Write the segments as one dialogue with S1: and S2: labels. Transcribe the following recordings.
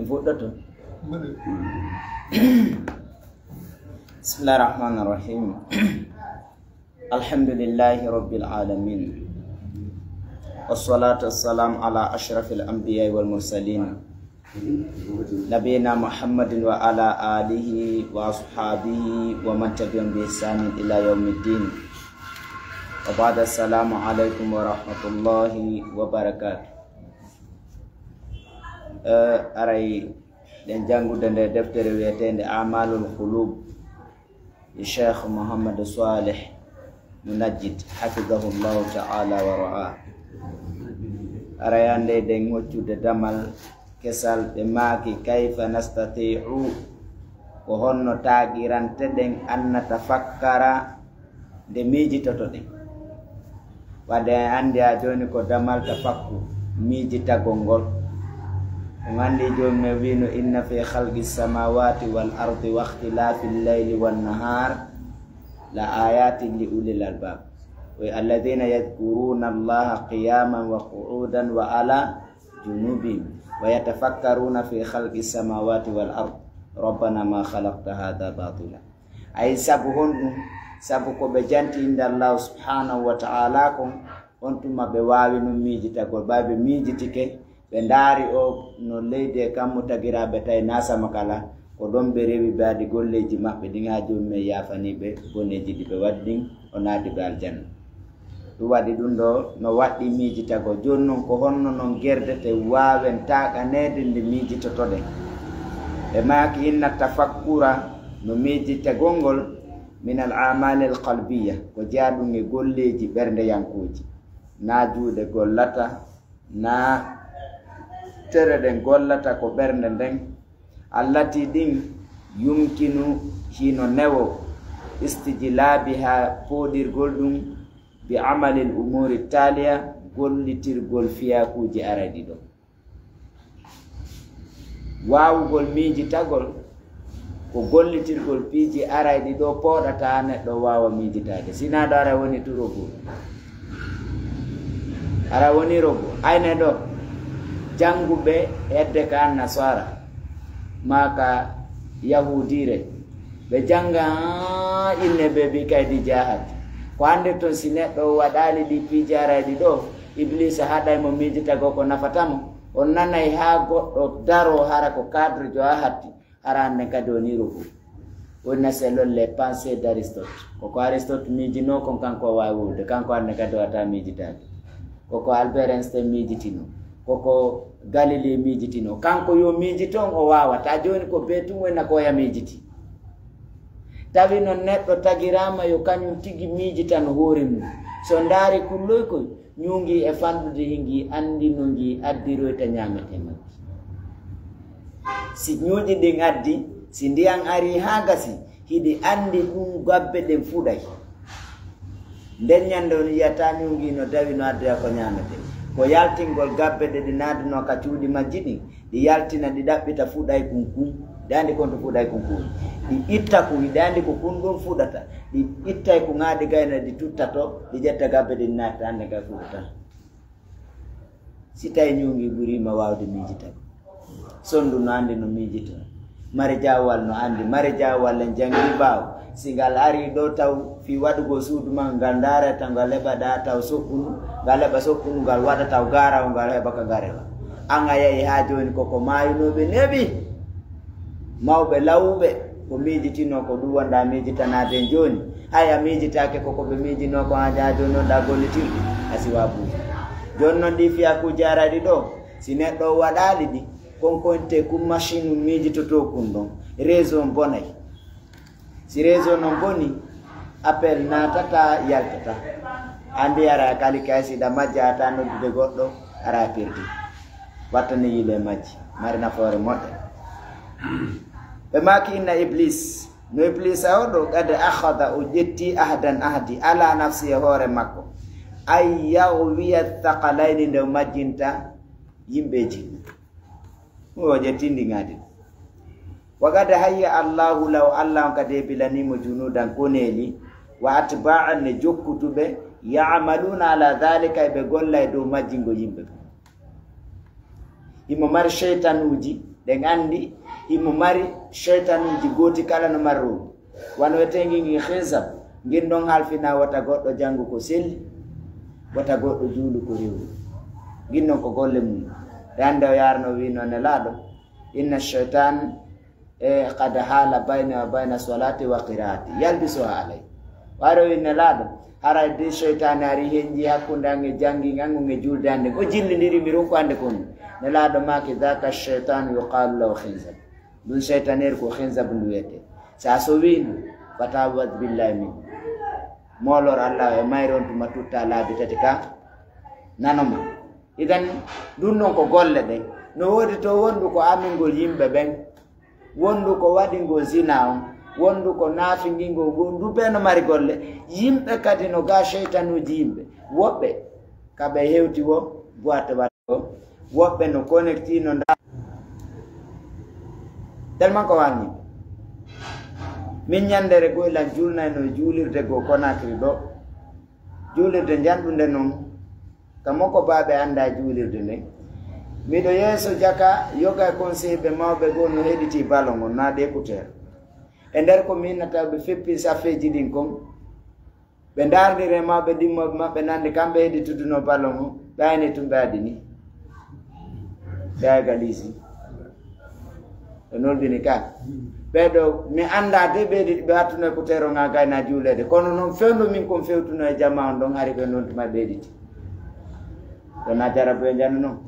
S1: Fudato. Bismillahirrahmanirrahim. Alhamdulillahi rabbil alamin. Wassalatu wassalamu ala ashrafil anbiya'i wal mursalin. Nabiyina Muhammadin wa ala alihi wa ashabihi wa man tabi'ahum bi ihsanin ila yaumiddin. Wa ba'da, assalamu alaikum wa rahmatullahi wa barakatuh. Aray den jangude nde deftere wiyetende Amalul Qulub Sheikh Muhammad Salih Munajjid hafizahullahu ta'ala wa ra'a. Arayande den hoccude damal kesal be maki kayfa nastati'u ko honno tagirante den anna tafakkara de mijitoto den wade ande a joni ko damal tafakku mijitagol ngandi jomme wino inna fi khalqis samawati wal ardi wa ikhtilafil layli wan nahar la ayatin li ulil albab wa alladhina yadhkuruna allaha qiyaman wa qu'udan wa ala junubihim wa yatafakkaruna fi khalqis samawati wal ardi rabbana ma khalaqta hadha batila. Ay sabu ko be janti inda Allah subhanahu wa ta'ala ko on tuma be wawi no mijita ko babe mijitike be ndari o no leyde kammu tagiraɓe tay nasa makala ko ɗon ɓe rewi baadi golleji maɓɓe ɗin ha jomum e yafaniɓe boneji ɗi ɓe waɗɗin o naati ɓe aljanna. ɗum waɗi ɗum ɗo no waɗɗi mijitago joni noon ko honno noon gerdete wawen taƙanede nde mijitotoɗen ɓe maki inna tafakkura no mijitagol ngol min al amali al qalbiya ko jaaɗum e golleji ɓernde yankuji na juuɗe gollata na tere den gollata ko bernde den allati din yumkinu hino newo istijlabiha podirgol ɗum bi amalil umuri taliya gollitirgol fiyakuji aradi ɗo wawugol mijitagol ko gollitirgol piiji arayɗi ɗo poɗata neɗɗo wawa mijitade sina ɗo ara woni to rogo ara woni rogo ayne ɗo janguɓe hedde ka nasara maka yahudire ɓe janga inne ɓe bi kaydi jahad ko hande toon si neɗɗo waɗali ɗi pijarayɗi ɗo iblisa haɗaymo mijitago ko nafatamo on nanay ha goɗɗo daro hara ko cadre jo a hatti hara hande kadi woni rogo wonna selol les pensées d'Aristote koko Aristote mijino kon kanko wawi wude kanko hande kadi wata mijitade koko Albert Einstein mijitino koko Galilei mijitino kanko yo mijiton o wawata joni ko betum wona ko ya mijiti tawi non neɗɗo tagirama yo kañum tigi mijitan hoore mum so ndaari kulloy koy ñungi e fandude hingi andi no ngi addiroyta ñamete majji si ñuuƴi ɗin addi si ndiyan ari ha gasi hiɗi andi ɗum gabbe ɗen fuɗay nden ñande on yiyata ñungi no dawi no addoya ko ñamete ko yaltingol gabbe ɗe ɗi naduno ka cuuɗi majji ɗin ɗi yaltina ɗi ɗaɓɓita fuɗay kunkum ɗandi konto fuɗay kunkum ɗi itta ku ɗandi ko kun ɗum fuɗata ɗi ittay ko ŋaaɗi gayna ɗi tuttato ɗi ƴetta gabbe ɗe ɗi natta hande kay fuɗata si tawi ñungi ɓurima wawde mijitago sondu no andi no mijito mari jawwal no andi mari jawwal en jangi baw si ngal ari ɗo taw fi waɗugo suudu ma ngal darata ngal heɓa ɗa taw sokkunu ngal heɓa sokkunu ngal waɗa taw garawo ngal heɓa ka garewa an a yehi ha joni koko mayunoɓe neɓi mawɓe lawɓe ko mijitino ko ɗum wonɗa mijitanade joni hay a mijitake koko ɓe mijino ko ha joni noon ɗa gollitirɗi a siwa buuji joni noon ɗi fiyakuji araɗi ɗo si neɗɗo waɗali ɗi konkonte kum machine mijitoto kun ɗon réseau bonay si réseau non boni appel natata yaltata andi ara kali kaysiɗa majji ata noddude goɗɗo ara perdi wattani yiile majji mari nafoore moƴƴe ɓe maki inna iblis no iblis a oɗo kadi akhada o ƴetti ahdan ahdi ala nafsi e hoore makko ay yahwiya thaqalayni nde majjinta yimɓeji o ƴettindi ngadi wakade hayya allahu law allah kadi bilanimo junudan koneli wa atba'an ne jokkutuɓe ya'maluna ala dhalika ɓe golla e dow majjingo yimɓe imo mari sheytanuji den andi himo mari shaytanuji goti kala no marru wan wetengi ngi khizab ngin don halfina wata goddo jangu ko selli wata goddo juulu ko rewu ginnon ko golle mum dande o yarno wi non laado inna shaytan qad hala bayna wa bayna salati wa qiraati yalbisu alay waro inna laado hara de shaytan ari henji hakundange jangi ngangu nge juldande ko jillindiri mi ronko ande kon ne laado maki dhaka shaytan yuqalu lahu khinzab dun shaytaner ko khinzab luwete sa so windu fatawad billahi min molor Allah e mayron to matutta laabi tati ka nanoma idan dun non ko golle de no wodi to wondu ko amingol yimbe ben wondu ko wadi ngo zina on wondu ko nafi ngingo wondu be no mari golle yimbe kadi no ga shaytanuji yimbe wobbe kabe hewti wo boate watto wobbe no connecti no nda telman ko wani min nyandere go la julna no julirde go Conakry do julirde jandunde non kamoko baabe anda julirde ne mido yeso jaka yoga conseil be mawbe go no hediti balongo na de écouteur e nder ko min nata be feppi safeji din kom be ndardire mawbe dimmo mabbe nande kambe hedituduno balongo bayni tumbe adini galisi non dini ka bedo mi anda de be hatuno ko tero nga gayna julede kono non fendo min ko fewtuno e jama on don hari be non tuma bediti to na jara be janno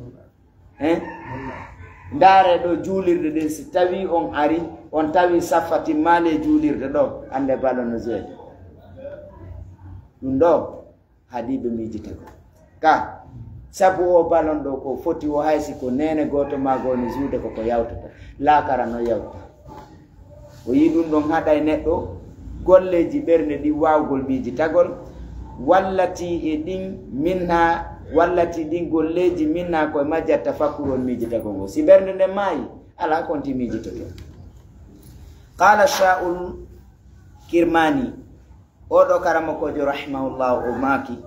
S1: ndare do julirde de si tawi on ari on tawi safati male julirde do ande balo no zede dum do hadibe mijite ko ka sabu o balon do ko foti o haysi ko nene goto mago ni juude ko yawtata la kara no yawta o yidum don hada e neddo golleji berne di wawgol biji tagol wallati e din minna wallati din golleji minna ko majja tafakkurun miji tagol si berne de mai ala konti miji to qala sha'ul kirmani odo karamo ko jo rahimahullah o maki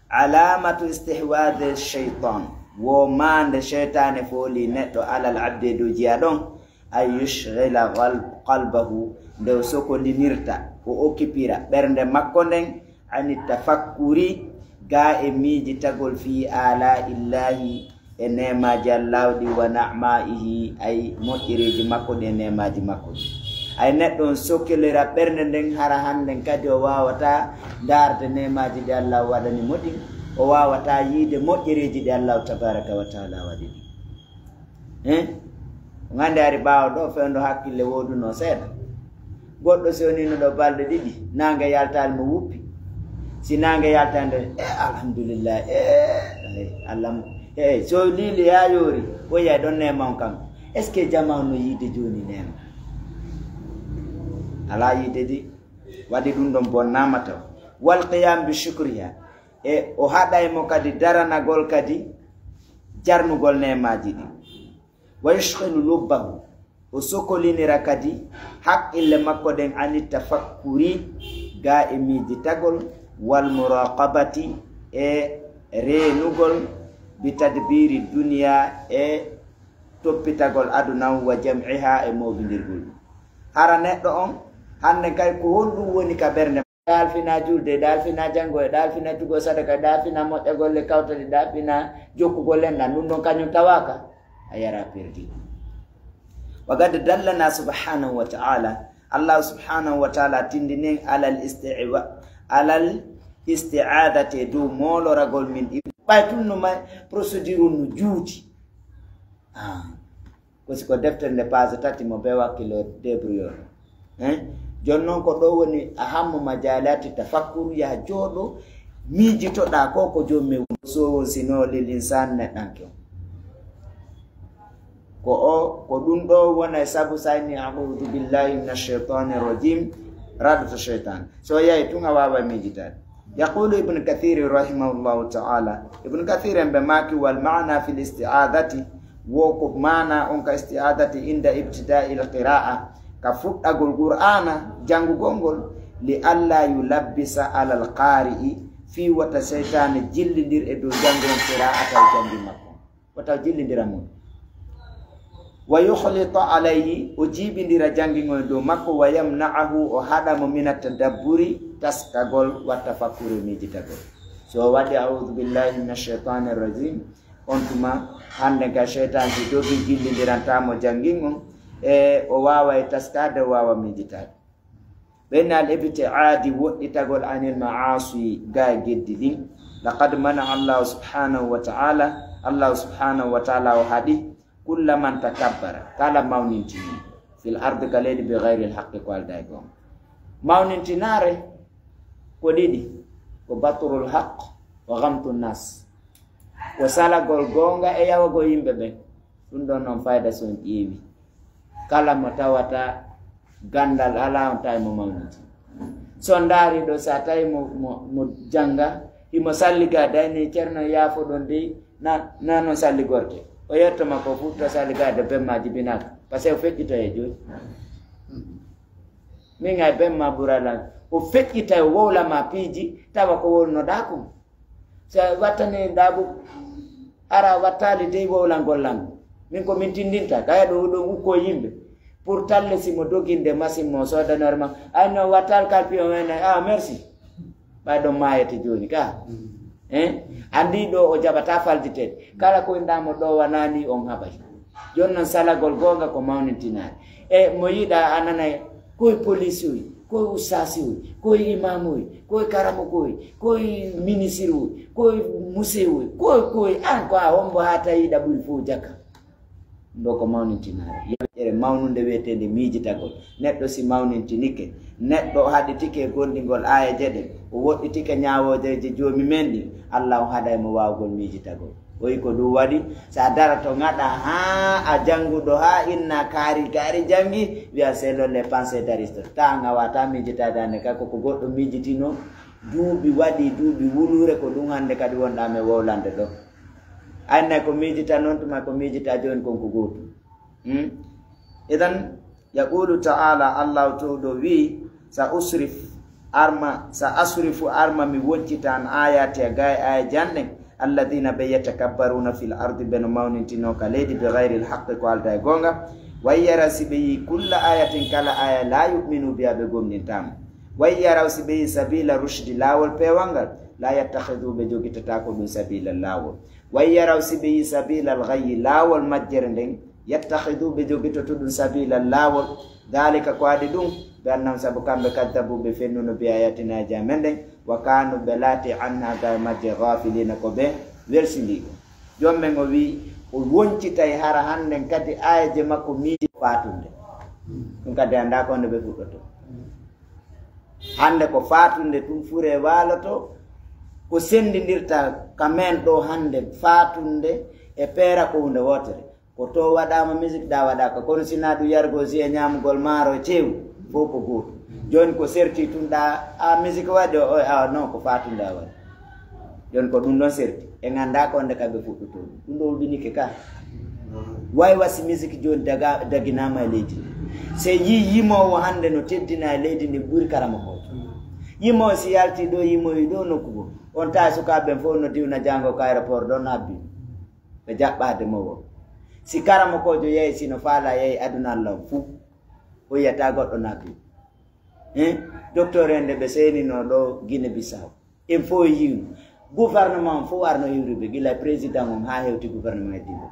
S1: alamatu istihwad ash-shaytan wo mande shaytane foli neddo alal abde do jiadon ay yushghila qalbahu de soko linirta o okipira bernde makko nden ani tafakkuri ga e miji tagol fi ala illahi e nemaji allawdi wa na'maihi ay mojireji makko de nemaji makko ay neddo sokkelera bernde nden hara handen kadi o wawata darde nemaji de Allah wadani modi o wawata yide mojireji de Allah tabaraka wa taala wadi ngande ari baaw do fendo hakkille woduno seeda goddo soni no do balde didi nanga yaltal mo wuppi si nanga yaltande alhamdulillah Allah so lili ya yori o ya don ne man kan est ce que jama no yide joni nema ala yide di wadi dum don bonnama taw wal qiyam bi shukriya e o hada e mo kadi darana gol kadi jarnugol nemaji di wa yashghalu lubbahu o sokolini rakadi hak ille makko den ani tafakkuri ga e miji tagol wal muraqabati e renugol bi tadbiri dunya e toppitagol aduna wa jam'iha e mobindirgol hara neddo on hande kay ko hondum woni ka berne dalfina julde dalfina jango e dalfina tugo sadaka dalfina modde golle kawtali dalfina jokkugol lenna nun don kanyum tawaka ayara perdi wagad dallana subhanahu wa ta'ala Allah subhanahu wa ta'ala tindine alal isti'adati du molo ragol min baytun no may procedure no juuti ko siko deftere page tati mo be wakilo debrouilleur jonnon ko do woni ahammu majalati tafakkur ya jodo miji to da ko jomme so sino lil insan na danke ko dum do wona sabu sayni a'udhu billahi minash shaitanir rajim radatu shaitan so yai tunga baba mijita yaqulu ibn kathir rahimahullah ta'ala ibn kathir maki wal ma'na fil isti'adati wo ko mana on ka isti'adati inda ibtida'il qira'ah ka fuddagol qur'ana jangu gongol li alla yulabbisa alal qari'i fi wata shaitan jillindir e do jangon qira'ata jangi makko wata jillindira mun wa yukhlita alayhi o jibindira jangingol do makko wa yamna'ahu o hadamo min at-tadabburi taskagol wa tafakkuri mijitagol so wadi a'udhu billahi minash shaitanir rajim on tuma hande ga shaitan si dogi jillindirantamo jangingo o wawa e taskade wawa mijitade benal ibti'adi wodditagol anil ma'asi ga geddi din laqad mana Allah subhanahu wa ta'ala o hadi kulla man takabbara kala mawnintini fil ardi kaledi bi ghairi al haqqi qal daygo mawnintinare ko didi ko baturul haqq wa ghamtun nas ko sala gol gonga e yawago yimbe be dum don non fayda son ƴeewi kala mo tawata gandal ala on tay mo mawninti so ndari do sa tay mo janga imo salliga dayni cerno yaafo don de na non salli gorte o yetto makko futta saliga de bemma jibinaka parce que o feccita e joni min ay bemma burala o feccita e wowla ma piiji tawa ko wonno dakum sa wattane dabu ara wattali dey wowla gollan min ko min tindinta kaya do ukko yimbe pour talle simo doginde machine mo sodanor ma ay no wattal kalpi o wena merci ba do mayete joni ka andi do o jabata faldite kala ko ndamo do wanani on habay jonnon salagol gonga ko mawnintinare e mo yida anana koy police wi koy usasi wi koy imam wi koy karamo koy ministre wi koy musée wi koy an ko hombo hata yida bul fu jaka do ko mawnintinare yere mawnunde wetende miijitagol neddo si mawnintinike neddo haditike gondingol aya jede o wodditike nyaawoje joomi mendi Allah haday mo waawgol miijitagol o iko du wadi sa darato ngada ha a jangudo ha inna kari jangi wi'a selon les pensées d'Aristote ta ngawata miijitadane ka ko goddo miijitino duubi wadi duubi wulure ko dum hande kadi wonda me wowlande do anna ko miijita non tuma ko miijita jon konko goto idan yaqulu ta'ala Allah todo wi sa asrifu arma mi wontitan ayati gay ay jande alladhina yatakabbaruna fil ardi bin mawnintino kaledi bi ghairi al haqq ko alda gonga wayyara sibi kullu ayatin kala aya la yu'minu biha be gomnintam wayyara sibi sabila rushdi lawol pewangal la yattakhidhu be jogitata ko min sabila lawol wayyara sibi sabila al ghayyi lawol majjere yattakhidhu be jogitata dun sabila lawol dalika ko adi dum bannam sabu kambe kaddabu be fennuno bi ayatina jamende wa kanu belati anna da majje ghafilina ko be wersindi jomme ngo wi o woncita e hara hande kadi ayaje makko miiji fatunde dum kadi anda ko ne be fudoto hande ko fatunde tum fure waloto ko sendindirta kamen do hande fatunde e pera ko hunde wotere ko to wadama musique da wadaka kono sinadu yargo si e nyamgol maro cew foko goto joni ko serti tunda a musique wade o non ko fatunda wade joni ko dum don serti e nganda ko nde kambe fudduto dum do binike ka way wasi musique joni daginama e leydi se yimo hande no teddina e leydi ni buri karama ko yimo si yalti do yimo do nokkugo on ta sukabe fo no diwna jango ka aéroport do nabbi be jabbade mo si karama ko jo yeyi sino faala yeyi aduna Allah fu o yata goddo nabbi docteur ende be seni no do Guinée Bissau il faut yiw gouvernement fo warno yuribe gila président on ha hewti gouvernement dibo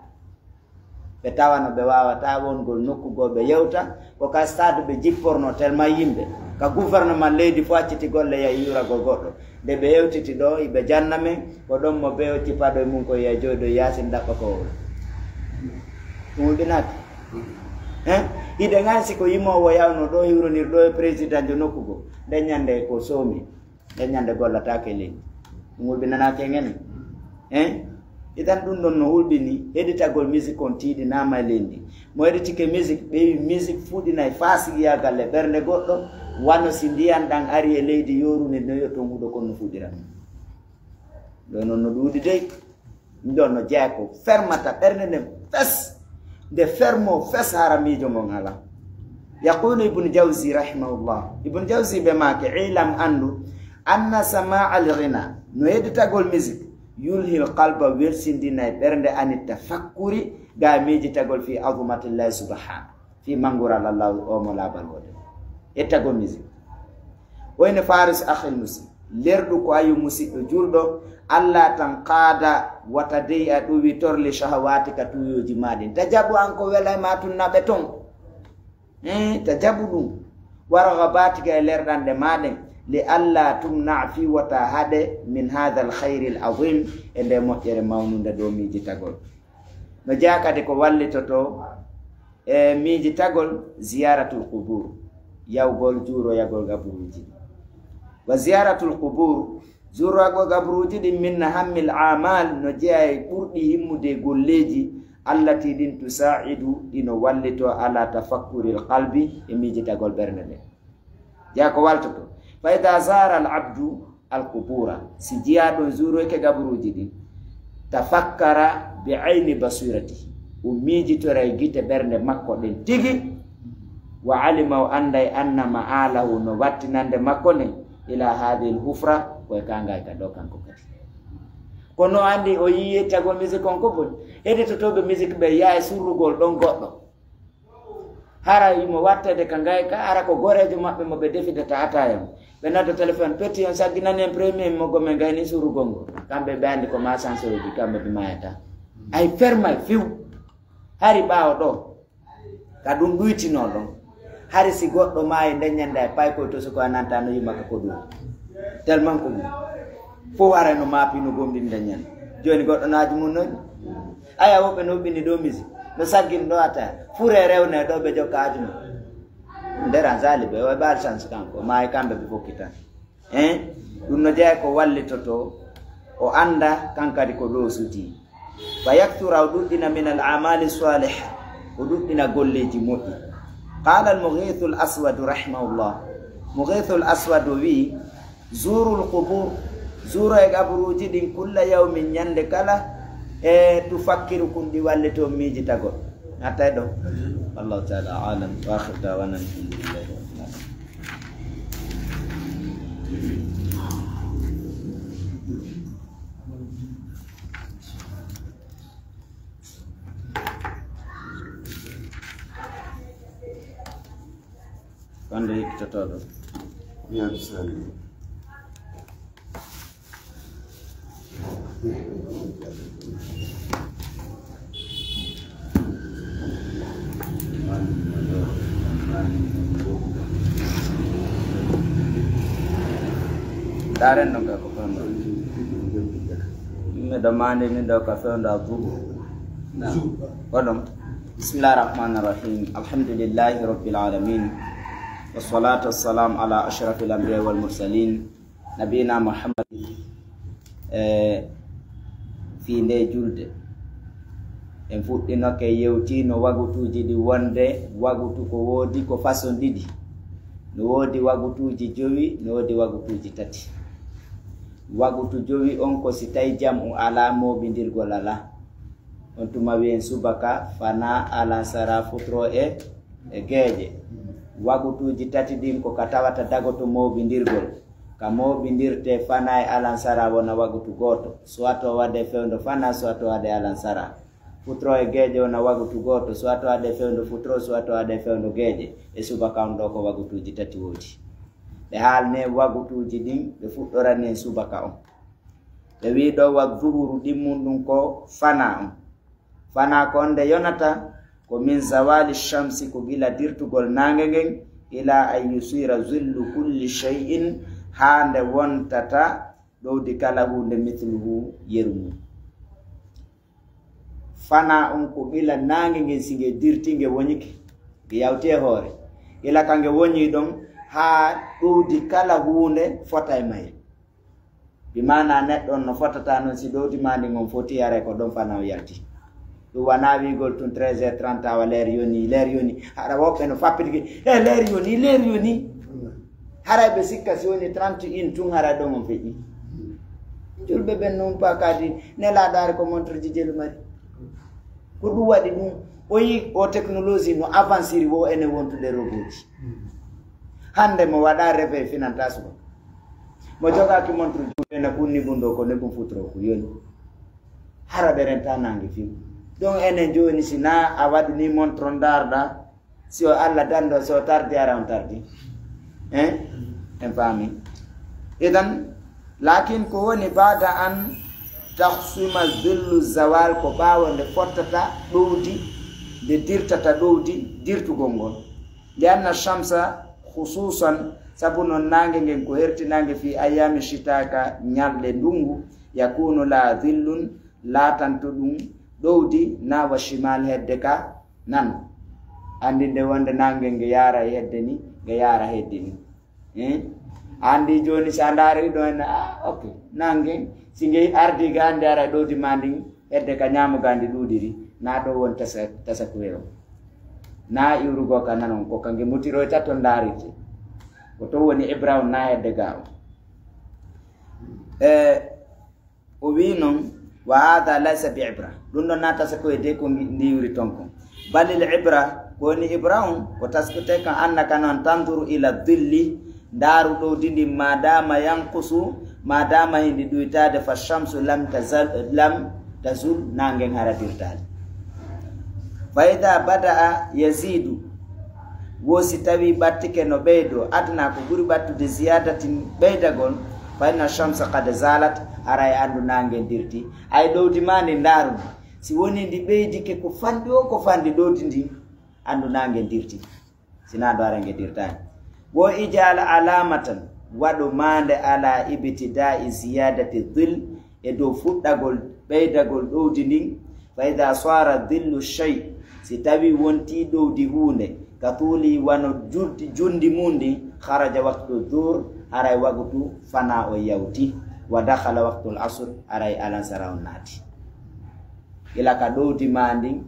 S1: be tawano be wawata wongol nokkugo be yewta ko ka stade be jipporno tellement yimbe ka gouvernement leydi fo acciti golle ya yura go goddo de be yewtiti do ibe janname ko don mo be o tipado mun ko ya jodo yasin dabba ko dum binat ide ngansi ko yimo wo yawno do hiwronir do président jo nokkugo de nyande ko somi de nyande gollata ke le ngulbi nana ke ngene idan dum don no hulbini editagol music on tiidi na ma lendi mo editike music be music fudina e fasi ya galle bernde goddo wano sindian dan ari e leydi yorune no yoto ngudo ko no fudira do non no dudi de don no jako fermata bernde ne fes de fermo fes haramijo mon ala yaqulu ibn jawzi rahimahullah ibn jawzi be make ilam andu anna samaa al-ghina no editagol music yulhil qalba wersindina bernde ani tafakkuri ga miji tagol fi azmatillahi subhanahu fi mangura Allah o mo labal wode etago musique wayne faris akhil muslim lerdu ko ayu musiddo juldo Allah tan qada wata dey a duwi torli shahawati ka tuyoji madin tajabu anko wela ma tunna beton tajabu dum waraghabati ka lerdande maden li alla tumna fi wata hade min hadha al khair al azim ende mojjere mawnunde do miji tagol no jakade ko wallitoto miji tagol ziyaratul qubur yawgol juro yagol gaburuji wa ziyaratul qubur juro yagol gaburuji din min hammil amal no jeey burdi himmude golleji allati din tusaidu dino wallito ala tafakkuril qalbi e miji tagol bernde de jako waltoto fa idha zara al abdu al qubura si jiado juro ke gaburuji din tafakkara bi ayni basirati miji toray gite bernde makko den tigi wa alima wa andai anna ma'alahu no wattinande makko ne ila hadhihi hufra ko kanga ka do kanko kati kono andi o yiye tago musique konko bon ede to tobe musique be yaay surugol don goddo hara yimo wattade kanga ka ara ko gorejo mabbe mo be defide ta atayam be nado telephone peti on saginane premier mo go men gayni surugongo kambe be andi ko ma sansoji kambe be mayata ay ferma fiu hari bawo do ka dum duitino don hari si goddo may denyanda pay ko to so ko ananta no yima ko do tellement ko fo wara no mapi no gomdi denyan joni goddo naaji mun no aya wobe no bindi do misi no sagin do ata fure rewne do be jokaaju no ndera zalibe wa bar chance kanko may kambe be fokita dum no jey ko wallitoto o anda kankadi ko do suti fa yaktura ududina min al a'mali salih ududina golleji modi qala al mughith al aswad rahimahullah mughith al aswad wi zuru al qubur zuru e gaburuji din kulla yawmin nyande kala tufakkiru kun di wallito miji tago atay do Allah taala alam wa akhir dawana alhamdulillah Quando é que tá todo?
S2: Ya bismillah.
S1: Daren nonga ko fondo. Me domande ni do ka fondo abu. Kodom. Bismillahirrahmanirrahim. Alhamdulillahi rabbil alamin. Wassalatu wassalamu ala ashrafil anbiya wal mursalin nabiyina Muhammad fi nde julde en fuddino ke yewtino wagutuji di wonde wagutu ko wodi ko façon didi no wodi wagutuji jowi no wodi wagutuji tati wagutu jowi on ko si tay jamu ala mobindirgol ala on tuma wen subaka fana ala sara futro e geeje wagutuji tati din ko katawata dagoto mobindirgol ka mobindirte fana e alansara wona wagutu goto swato wade fewndo fana swato wade alansara futro e geeje wona wagutu goto swato wade fewndo futro swato wade fewndo geeje e subaka on do ko wagutuji tati wodi be halne wagutuji din be fuddorane subaka on be wi do wag zuhuru dimmundum ko fana on fana ko nde yonata ko min zawali shamsi ko gila dirtugol nangegen ila ay yusira zillu kulli shay'in hande wontata dowdi kala hunde mithluhu yerumu fana on ko gila nangegen singe dirtinge wonyike yawte hore ila kange wonyi don ha dowdi kala hunde fota e may bi mana neddo no fotata non si dowdi mandi ngon foti yare ko don fana o yalti do wana wi gol tun 13h30 awa ler yoni hara woppe no fappiti ler yoni hara be sikka soni 31 tun hara do mon feji julbe ben non pakati ne la dar ko montre jijelu mari ko du wadi dum o technology no avanciri wo ene wontu de robot hande mo wada reve finantaso mo joga ki montre julbe ina kunni bundo ko ne bun futro ko yoni hara berenta nangi fi donc enen joni sina awadi ni montron darda si o alla dando so tardi ara on tardi en fami idan lakin ko woni bada an takhsima dhillu zawal ko bawonde fottata dowdi de dirtata dowdi dirtugol ngol lianna shamsa khususan sabuno nange ngen ko herti nange fi ayami shitaka nyalle ndungu yakunu la dhillun la tantudum dowdi na wa shimal hedde ka nan andi de wonde nange nge yara hedde ni nge yara hedde ni andi joni sandari do na okay nange singe ardi gande ara dowdi mandi hedde ka nyamu gandi dudiri na do won tasa kuwero na irugo ka nanon ko kange mutiro tato ndariti ko to woni ibrahim na hedde gaaw o wi non wa hada laysa bi ibra dun do nata sa ko de ko ndiwri tonko balil ibra woni ibrahim ko taskute kan annaka non tanzuru ila dhilli daru do dindi madama yanqusu madama hindi duitade fa shamsu lam tazul nangen haratirtade fa idha badaa yazidu wosi tawi battike no beydo adna ko buri battude ziyadatin beydagol fa inna shamsa qad zalat aray andu nangen dirti ay dowdi mande daru si woni ndi beydike ko fandi o ko fandi dowdi ndi andu nangen dirti sina do arange dirtani wo ijala alamatan wado mande ala ibtida'i ziyadati dhil e do fuddagol beydagol dowdi ndin fa idha sara dhillu shay si tawi wonti dowdi hunde katuli wano jundi mundi kharaja waqtu dhuhr aray wagutu fana o yawti wa dakhala waqtu al-asr aray alansara nati ila ka dowdi mandi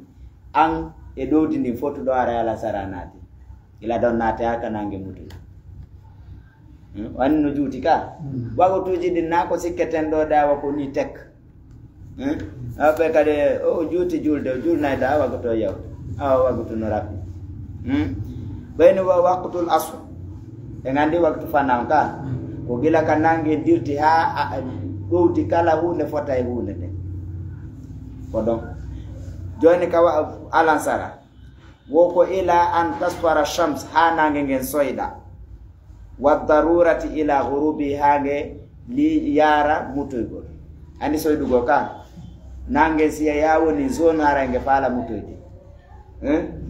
S1: an e dowdi ndin fotu do aray alansara nati ila don nati aka nange mutu wanno juuti ka wagutuji din nako sikketen do dawa ko ni tek abe kade o juuti julde julna da waguto yaw wagutu no rabbi bayni wa waqtul asr e ngandi waktu fanam ka ko gila kanange dirti ha dowdi kala hunde fota e hunde de ko don joni ka alansara woko ila an tasfara shams ha nange ngen soida wa darurati ila ghurubi hange li yara mutugol andi soydugo ka nange siya yawoni zone harange fala mutoyde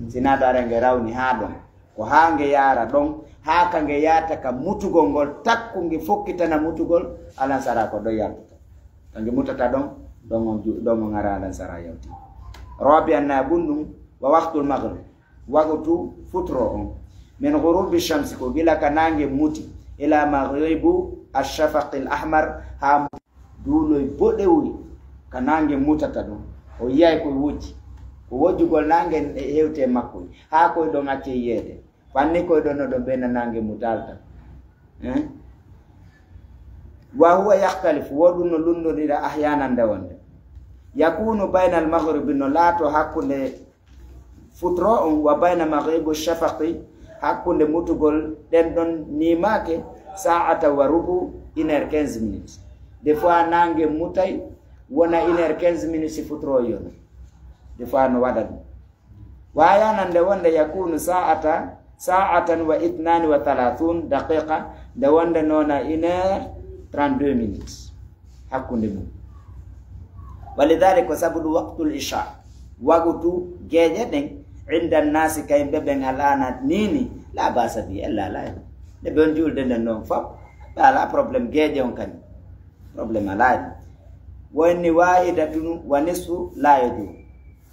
S1: sinada arange rawni ha don ko hange yara don ha kange yata ka mutugol gol takkungi fokkitana mutugol alansara ko do yalta kange mutata don ngara alansara yawti rabi anna bundum wa waqtul maghrib waqtu futro on min ghurubi shamsi ko gila kanange muti ila maghribu ash-shafaq al-ahmar ha duloy bodewi kanange mutata don o yay ko wuji ko wojugol nange hewte makko ha ko do ngacce yede fanni ko do no do ben nange mutalta wa huwa yakhtalifu wodun lundo dira ahyanan dawande yakunu bayna al-maghrib no lato hakunde futro wa bayna maghribu ash-shafaqi hakkunde mutugol den don nimake sa'ata wa rubu 1h15 minutes des fois nange mutay wona 1h15 minutes futro yon des fois no wada waya nande wonde yakunu sa'atan wa 32 daqiqa de wonde nona 1h32 minutes hakkunde mum walidhalik sabudu waqtul isha wagutu geje den inda nasi kay beben halana nini la basa bi alla la de bon jul de non fop la problem geje on kan problem ala woni wahidatun wa nisfu la yadu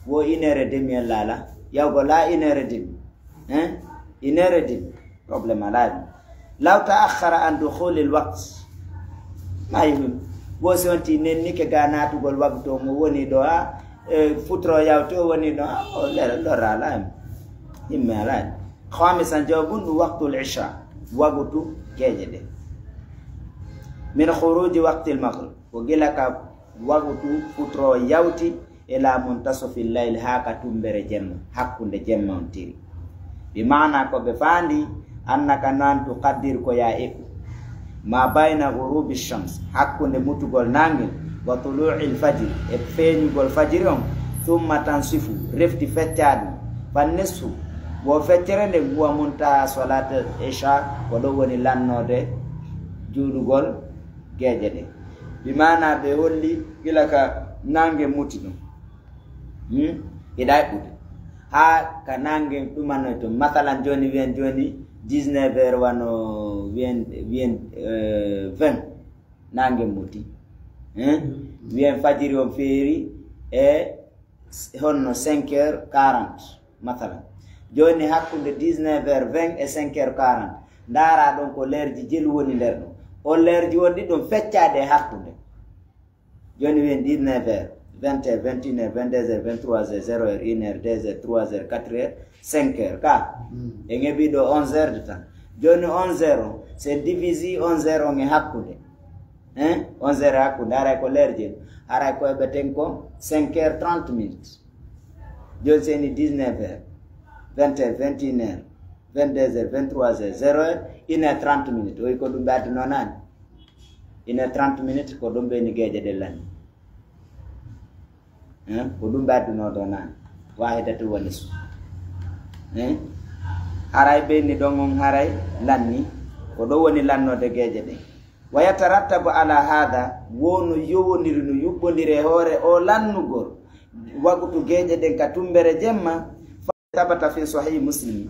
S1: wo inere demi la yaw go la inere demi inere demi problem ala law ta'akhkhara an dukhul alwaqt ma yum wo sonti nenni ke ganatu gol waqto mo woni do futro yawto woni do do rala imala khamisan jawabun waqtul isha wagutu kejede min khuruj waqtil maghrib wa gilaka wagutu futro yawti ila muntasafil layl haka tumbere jemma hakkunde jemma on tiri bi maana ko be fandi annaka nan tu qaddir ko ya eku ma bayna ghurubi shams hakkunde mutugol nange wa tulu'il fajr e feeñugol fajiri on thumma tansifu refti feccadi fannisfu wo feccere nde guwa munta salat isha ko do woni lannode juulugol geeje de bi mana be holli gila ka nange muti dum iday bude ha ka nange dumano to matalan joni 19h wano wien 20 nange muti wien fajiri on feeri e honno 5h40 matalan joni hakkunde 19h20 e 5h40 ndara don ko lerji jelu woni nder do o lerji woni dum feccade hakkunde joni wien 19h 20h 21h 22h 23h 0h 1h 2h 3h 4h 5h ka e ngebi do 11h de temps joni 11h c'est divisé 11h on e hakkunde 11h hakkunde ara ko lerji ara ko be ten ko 5h 30 minutes joni c'est 19h 20h 21h 22h 23h 0h 1h 30 minutes o ko dum baade nonan 1h 30 minutes ko dum be ni geje de lan ko dum baade no do nan wahidatu walis haray be ni dongon haray lanni ko do woni lannode geje de wayatarattabu ala hada wonu yowoniri no yubbondire hore o lannugol wagutu geje de ka tumbere jemma ثبت في صحيح مسلم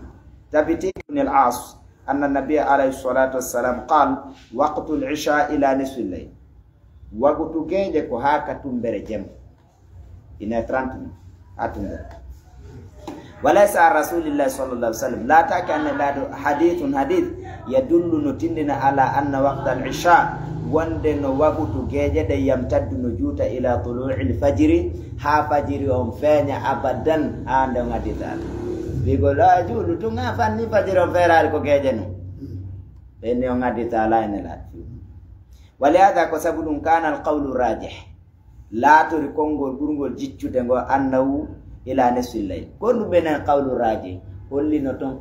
S1: ثابت بن العاص أن النبي عليه الصلاة والسلام قال وقت العشاء إلى نصف الليل وقت جيجك هاك تنبر جم إن 30 أتنبر وليس عن رسول الله صلى الله عليه وسلم لا تكن حديث يدل نتندنا على أن وقت العشاء وندن وقت جيجد يمتد نجوت إلى طلوع الفجر ها فجر يوم فاني أبدا عندما تدار بيقول لا جول تونغا فاني فجر يوم فيرال كو جيجنو بين يوم تدار لا ولهذا كسبون كان القول الراجح لا تركونغول غورغول جيتشو دنگو أنه إلى نصف الليل كل بين القول الراجح قولي نتون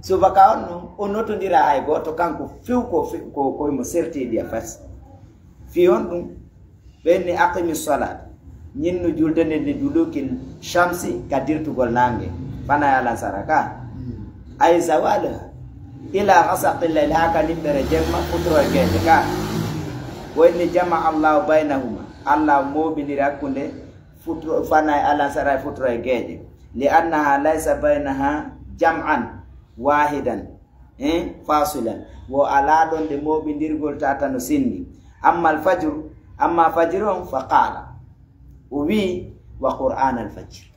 S1: subaka on notondira ay goto kanko fiw ko mo serti dia fas fi on dum benni aqimi salat nyinno juldene de dulukil shamsi kadirtu gol nange fana ala saraka ay zawala ila ghasaqil layl haka nimbere jemma futro gede ka woni jama Allah bainahuma Allah mo binira kunde futro fana ala sarai futro gede li annaha laysa bainaha jam'an wahidan fasilan wo ala don de mobindirgol tata no sinni amma fajrun faqala uwi wa qur'an al-fajr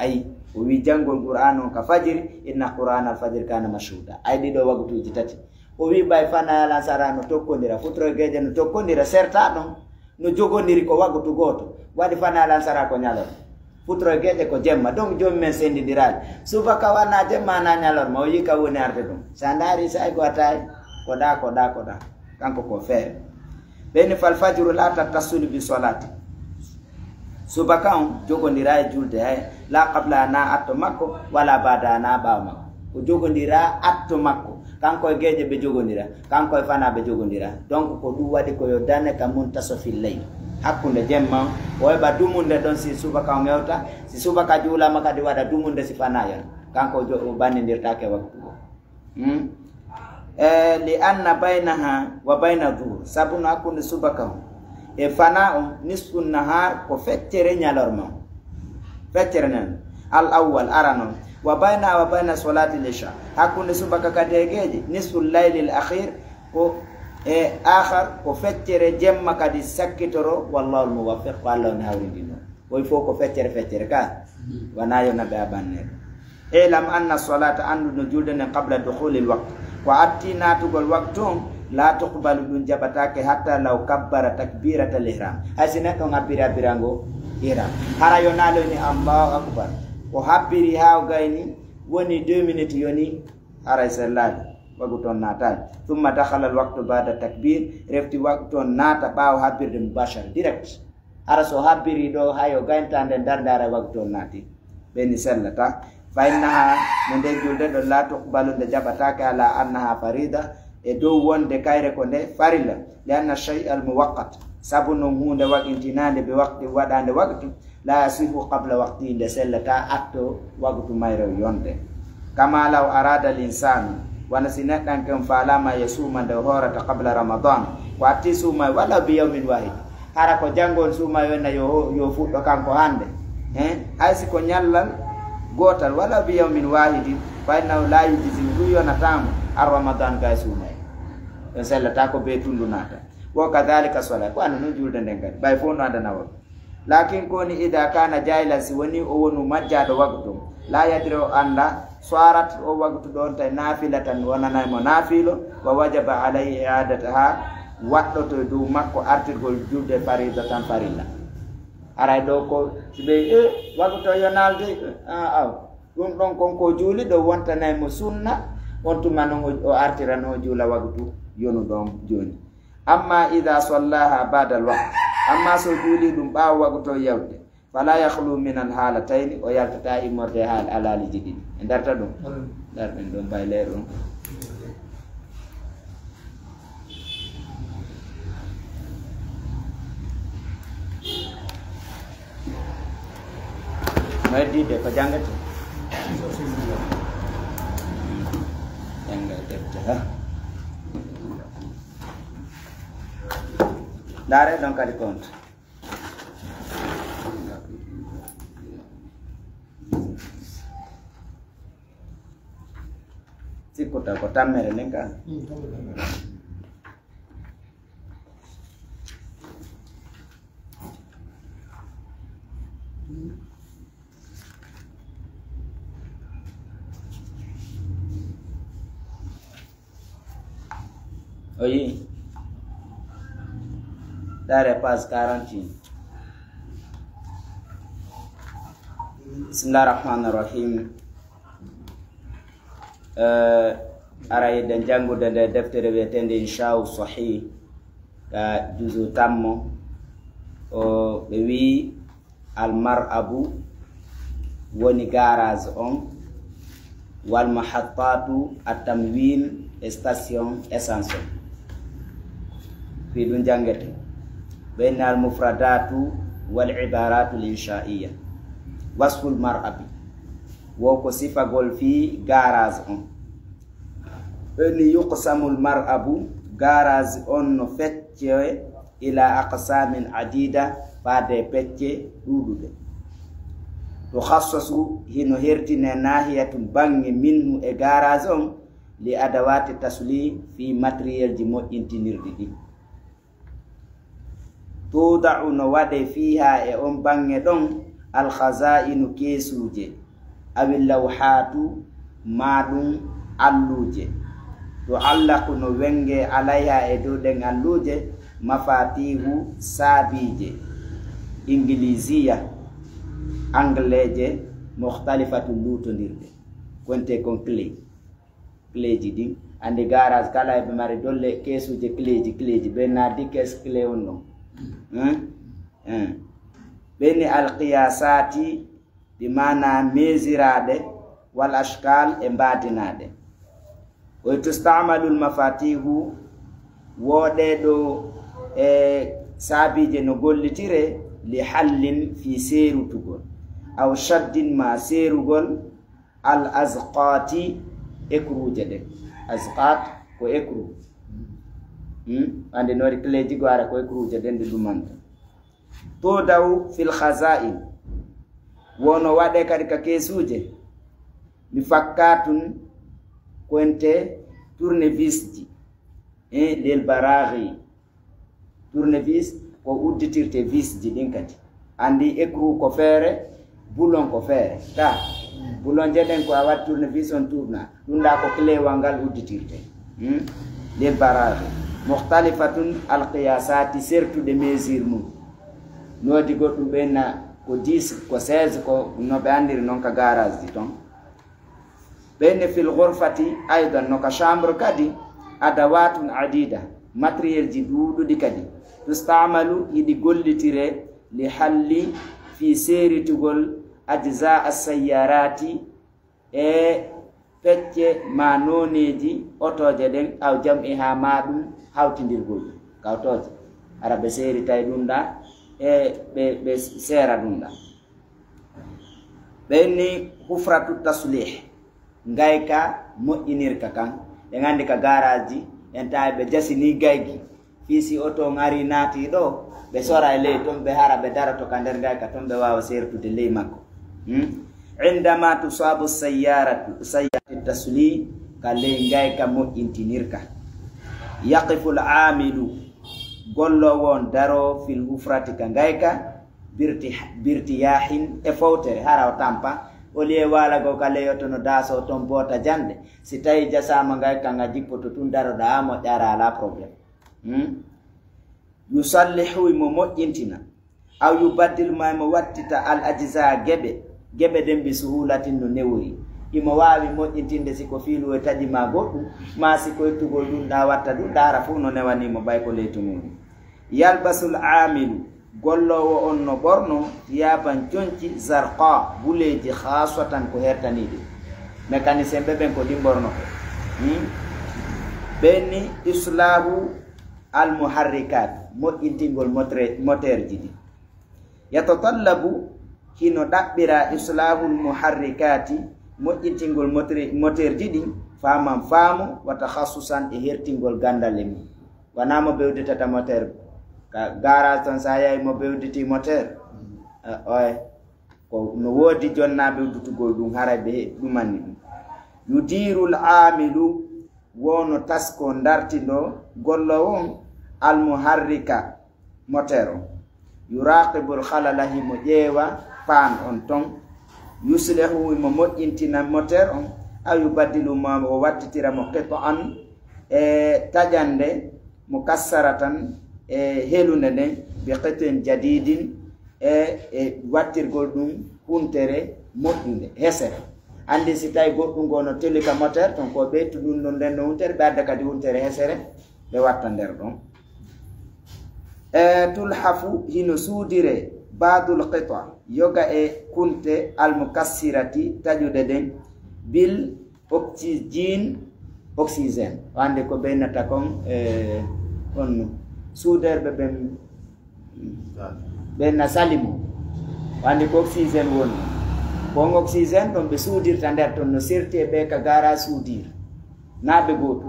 S1: ay uwi jangol qur'an ka fajr inna qur'an al-fajr kana mashhuda ay dido wagtu jitati uwi bay fana la sarano tokkondira futro geje no tokkondira serta don no jogondiri ko wagtu goto wadi fana la sarako nyalo futro geje ko jemma donc jom men sendi diral suba kawana jemma na nyalor mo yika woni arde dum sandari sai ko atay koda kanko ko fer beni fal fajru la tatasulu bi salati suba kan jogondira julde hay la qabla na atto makko wala bada na ba makko ko jogondira atto makko kanko geje be jogondira kanko fana be jogondira donc ko du wadi ko yo dane kam muntaso fil layl hakkunde jemma o eba dumunde don si subaka ngewta si subaka jula makadi wada dumunde si fanayon kanko jo banindirtake waktu li anna bainaha wa baina dhuhr sabun hakkunde subaka e fana'u nisfun nahar ko fettere nyalorma fettere nan al awwal aranon wa baina salati al-isha hakkunde subaka kadegeje nisful layl al-akhir ko akhar ko fettere jemma kadi sakkitoro wallahu muwaffiq wallahu hawrindino boy fo ko fettere ka wana yo nabe abanne lam anna salata andu no juldene qabla dukhul alwaqt wa atina tugol waqtum la tuqbalu dun jabatake hatta law kabbara takbiratal ihram asina ko ngabira birango ihram hara yo nalo ni Allahu akbar ko habbiri haw gayni woni 2 minutes yoni hara sallallahu waguton natal thumma dakhala alwaqtu ba'da takbir refti waqton nata baw habirde mubashar direct ara so habiri do hayo gantande dardara waqton nati beni sallata fa innaha munde julde do la tuqbalu de jabataka ala annaha farida e dow wonde kayre ko nde farilla li anna shay al muwaqqat sabu no hunde waɗintinande be waqti waɗande waqtu la yasihu qabla waqti nde sellata atto waqtu mayre yonde kama law arada al insanu wana si neɗɗan ken falama yasuma nde horata qabla ramadan ko atti sumay wala bi yawmin wahid hara ko jangon sumay wonna yo fuɗɗo kanko hande haysi ko ñallal gotal wala bi yawmin wahidin fa innahu la yujzi du yonatamo ar ramadan gay sumay en sellata ko be tundu nata wa kadhalika salat ko anu julde nden kadi bay fo no adana lakin koni ida kana jailan si woni o wonu majjado waqtu la yadri o anda swarat o waqtu don tay nafilatan wonanay mo nafilo wa wajaba alayhi i'adataha waddo to do makko artirgol julde faridatan farilla aray do ko sibe waqtu yonalde dum don konko juuli do wontanay mo sunna on tuma non o artirano juula waqtu yonu don joni amma idha sallaha ba'da al-waqt amma so juuli dum baaw waqto yawde fala yakhlu min al-halatayn o yaltata imorde hal alali jidi ndarta dum dar ben dum bay leero madi de ko jangate jangate Dare don't kadi compte sikota ko tammere nenka oyi Dare passe 40. Bismillahirrahmanirrahim. Arayi den jangude nde deftere wiyetende insha'u sahih ka juzu tammo o ɓe wi almar'abu woni garage on wal mahattatu at-tamwin station essence fi ɗum jangete بين المفردات والعبارات الإنشائية وصف المرأة وكو صفة قول في غاراز أن يقسم المرأة غاراز أن فتح إلى أقسام عديدة بعد فتح رودود تخصص هنا هرتنا ناحية بنج منه غاراز لأدوات التسليم في ماتريال جمو انتنيردي توضع نواد فيها بانغ دون الخزائن كيسوجي أو اللوحات مادون اللوجي تعلق نوينغ عليها دون اللوجي مفاتيح سابيجي إنجليزية أنجليجي مختلفة اللوتو نيرد كنت كون كلي جدي عندي غاراز كلا بماري دول كيسوجي كليجي بنادي كيس كلي ونو بين القياسات بمعنى ميزراد والأشكال إمبادناد وتستعمل المفاتيح ودو سابيج نقول لتيري لحل في سير تقول أو شد ما سير قول الأزقات إكرو جدك أزقات وإكرو ande nori kleji gwara ko kruje dende dumanta to daw fil khazain wono wade kadi ka kesuje mi fakkatun konte tournevis ji lel baraghi tournevis ko udditirte vis ji din kadi andi ekru ko fere boulon ko fere ta boulon jeden ko awat tournevis on tourna dunda ko clé wangal udditirte lel baraghi مختلفة القياسات سيرتو دي ميزير مو نودي غوتو بينا كو 10 كو 16 كو نو باندير نونكا غاراز دي تون بين في الغرفة أيضا نوكا شامبر كدي أدوات عديدة ماتريال جدود دي كدي تستعمل يدي غول تيري لحل في سير تقول أجزاء السيارات fecce ma noneji otoje den aw jam'iha ma ɗum hawtindirgol kawtoje ara ɓe seeritay ɗum ɗa ɓe seera ɗum ɗa ɓenni hufratu taslih ngayka moƴƴinirka kan ɓe gandi ka garaji en tawi ɓe jasini gaygi fiisi oto ngari naati ɗo ɓe sora e ley toon ɓe hara ɓe daroto ka nder gayka toon ɓe wawa sertude ley makko indama tusabu sayyarati tasli ka ley ngayka moƴƴintinirka yaqifu l amilu gollowon daro fil hufrati ka ngayka birti yahin e fowtere hara o tampa o liye walago ka leyoto no daso ton bota jande si tawi jasama ngayka nga jippoto tun daroɗa a moƴƴara ala probléme yusallihu mo moƴƴintina aw yubaddil ma mo wattita al ajza geɓe den bi suhulatin no newori imo wawi moƴƴintinde siko fiilu e taƴi ma goɗɗum ma siko ettugol ɗum ɗa watta ɗum ɗara fuu no newanimo ɓay ko leytu muɗum yalbasul amilu gollowo on no ɓorno yaban conci zarqa buleji khasatan ko hertaniɗe mécanicien ɓe ɓen ko ɗi ɓorno ko ɓenni islahu al muharrikat moƴƴintingol moteur ji ɗi yatatallabu hino ɗaɓɓira islahul muharrikati moƴƴintingol moteur ji ɗi faman faamu wa takhassusan e hertingol gandal mum wana mo bewditata moteur ka garage ton sa yahi mo bewditi moteur oy ko no wodi jonna bewdutugol ɗum hara ɓe ɗumani ɗum yudirul amilu wono tasko dartindo gollowo on al muharrika moteur o yuraqibul khalala himo ƴeewa pan on ton yuslihu mo moƴƴintina moteur on aw yubaddilu ma o wattitira mo qit'an e tajande mo kassaratan e helunde nden bi qit'in jadidin e wattirgol ɗum huntere moƴƴunde hesere andi si tawi goɗɗum go no telika moteur ton ko ɓeytu ɗum ɗon nden no huntere ɓe adda kadi huntere hesere ɓe watta nder ɗon tulhafu hino suudire badul qita yoga e kunte almukassirati tajude den bil oxygène wande ko ɓeynata kon on suuderɓe ɓen ɓenna salimu wande ko oxygène woni kon oxygène ɗon ɓe suudirta nder ton no serti e ɓe ka gara suudir naɓe goto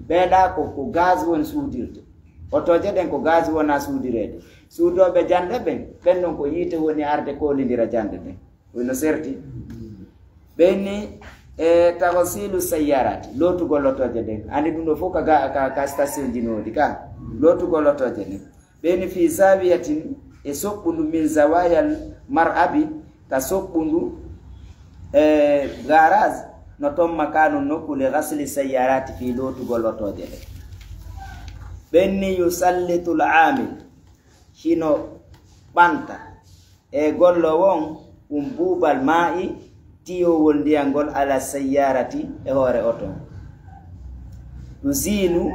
S1: ɓeeɗa ko gaz woni suudirde otoje ɗen ko gaz wona suudirede suudoɓe jande ɓen ɓen ɗon ko yiite woni arde kolidira jande ɗen no serti ɓenni e tahsilu sayyarati lotugol otoje ɗen andi ɗum ɗo fof ka station ji nodi ka lotugol otoje ɗen ɓenni fi zawiyatin e soɓɓundu min zawayal mar'abi ta soɓɓundu garage no ton makano nokkule ghasli sayyarati fi lotugol otoje ɗen ɓenni yusallitul amil hino ɓanta e gollowon buubal ma'i tiyowol ndiyangol ala sayyarati e hoore oton tuzinu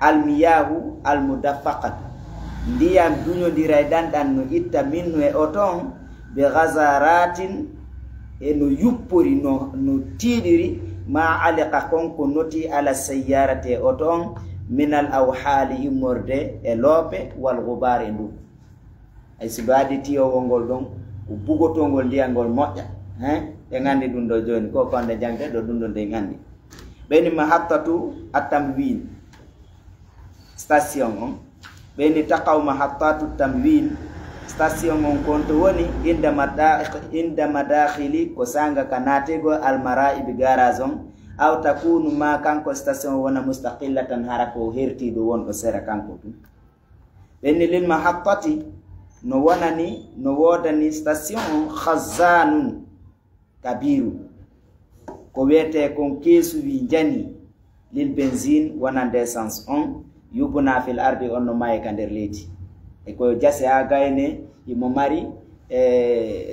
S1: almiyahu almudaffaqatu ndiyam duñodira e ɗanɗan no itta minnu e oton be gazaratin e no yuppori no tiiɗiri ma alika konko noti ala sayyarati e oton minal awhali immorde e loope wal gubar e ndu ay si baadi tiyowol ngol ɗon ko bugotongol ndiyangol moƴƴa e gandi ɗum ɗo joni ko konde jangde ɗo ɗum ɗo nde gandi ɓeni mahattatu atamwin station on ɓeni taqaw mahattatu tamwin station on konto woni inda madakhili ko sanga ka natego almaraibi garage on aw takunu ma kanko station wona mustaqillatan hara ko hertiɗo wonɗo sera kanko tum ɓenni lil mahattati no wonani no wodani station on khazanun kabiru ko wiyete kon keesuwi jani lil benzine wonande essence on yubuna fil ardi on no maye ka nder leydi e ko jase ha gayne imo mari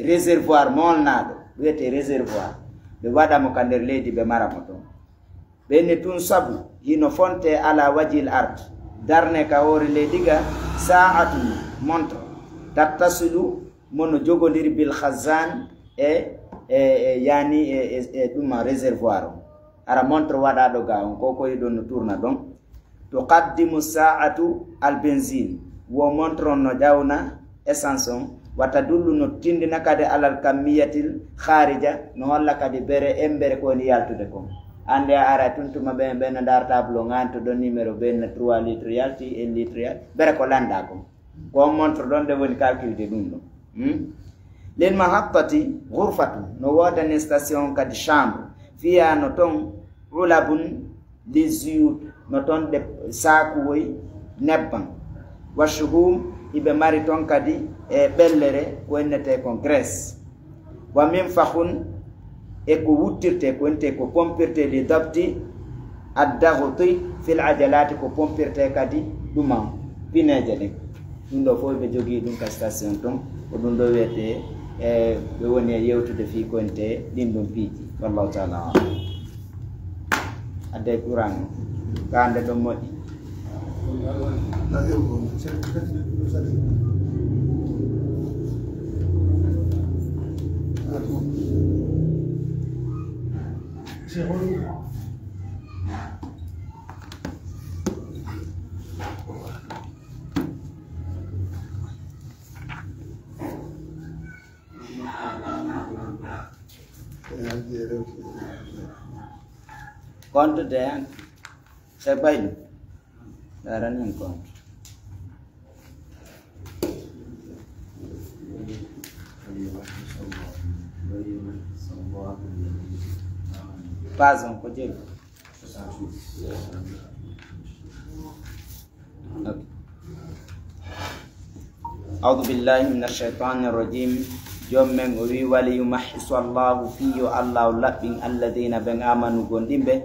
S1: réservoir molnaɗo wiyete réservoir ɓe waɗamo ka nder leydi ɓe maramo ton ɓenni tun sabu hino fonte ala wajil ard darne ka hoore leydi ga sa'atu montre tattasulu mono jogodiri bil khazan yani ɗuma réservoir o ara montre wada do ga on ko koy don tourna don tuqaddimu sa'atu al benzin wo montre no jawna essence on wata dullu no tindina kade alal kamiyatil kharija no holla kade bere embere ko ni yaltude ko ande ara tuntuma be ben dar tableau nganto do numéro ben 3 litre yalti et litre yal bere ko landa ko montre don de woni calcul de dum do len mahabbati ghurfatu no wada ne station kadi chambre fiya no ton ulabun liziyut no ton de saku woy nebban wa shuhum ibe mari ton kadi e bellere ko enete ko graisse wa min fakhun e ko wuttirte ko ente ko pompirte li dabti ad-daghti fil ajalati ko pompirte kadi duma pineje de dum do fo be jogi dum ka station ton ko dum do wete e be woni yewtude fi ko ente din dum piiji wallahu ta'ala ade kurang kande do modi Conto de se bailo daran en conto Pazon ko jël أعوذ بالله من الشيطان الرجيم جم من أبي وليمحص الله فيه الله لبين الذين بن آمنوا قندمه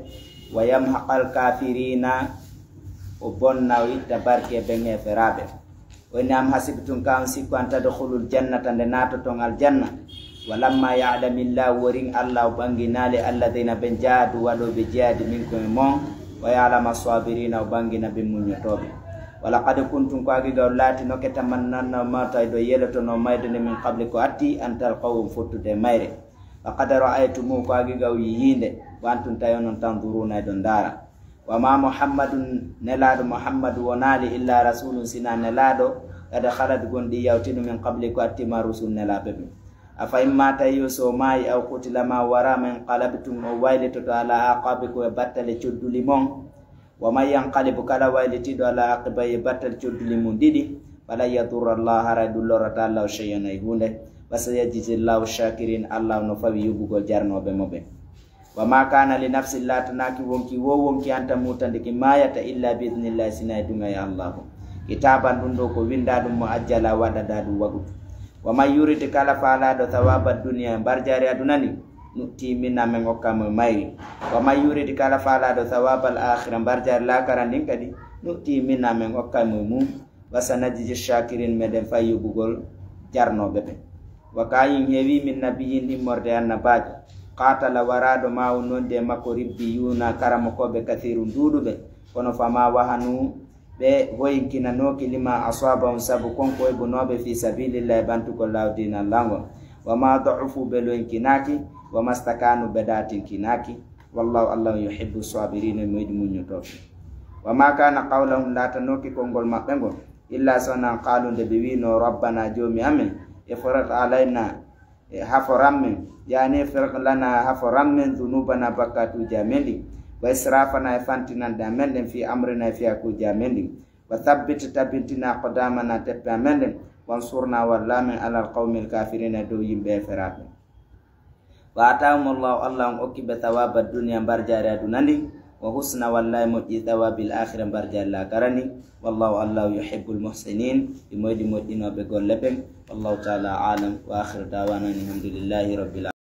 S1: ويمحق الكافرين وبنا ويتبارك بن فرابه وإنهم حسبتم كان سيكون أن تدخلوا الجنة لناتتم الجنة ولما يعلم الله ورين الله بانغنا للذين بن جادوا ولو بجاد منكم مون ويعلم الصابرين وبانغنا بمنيتوبه ولقد كنتم قاغي غولاتي نوكتا مننا ما تايدو يلتو نو مايدن من قبل كو اتي ان تلقوا فتو دي مايري فقد رايتم قاغي غاو يينده وانتم تايون تنظرون دون دارا وما محمد نلاد محمد ونالي الا رسول سنا نلادو قد خلت غوندي يوتين من قبل كو اتي ما رسول نلابه افا اما تايوسو ماي او قتل ما ورا من قلبتم ويلتو على عقابكم وبتل تشد لمون وما ينقلب كلا والتي على عقبيه بتل تشد لمنديدي فلا يضر الله رد الله تعالى شيئا يهونه وسيجزي الله الشاكرين الله نفوي يبغى جارنا بمبه وما كان لنفس الله تناكي وونكي أنت موتندك ما يتا إلا بإذن الله سنايدنا يا الله كتابا دندوك ويندادم مؤجلا ودادادو وغد وما يريد كلا فعلا ثواب الدنيا برجاري أدناني nuti minna men okam mayri wa may yurid kala fala do thawabal akhirah barjar la karandin kadi nuti minna men okam mum wasanajji shakirin meden fayu bugol jarno bebe wa kayin hewi min nabiyyin immorde annabaji qatala warado ma non de makko ribbiyuna karamo ko be kathirun dudube kono fama wahanu be hoyinkina noki lima asaba sabu konko e bonobe fi sabilillah bantu ko lawdina lango wa ma da'ufu beloinkinaki وما استكانوا بدات كناكي والله الله يحب الصابرين ميدمون يتوفي وما كان قولهم لا تنوكي كونغول مابنغول الا سنا قالوا دبينو ربنا جومي امين افرغ علينا حفرم يعني فرغ لنا حفرم من ذنوبنا بكاتو جامندي واسرافنا فانتنا دامندن في امرنا في اكو جامندي وثبت تبتنا قدامنا تبامندن وانصرنا والله من على القوم الكافرين دو يمبه فرات واتاهم الله الله اوكي بثواب الدنيا برجار دوناني وحسن والله مجي ثواب الاخره برجار لا كرني والله الله يحب المحسنين يمودي مودينو بغول لبن والله تعالى عالم واخر دعوانا الحمد لله رب العالمين.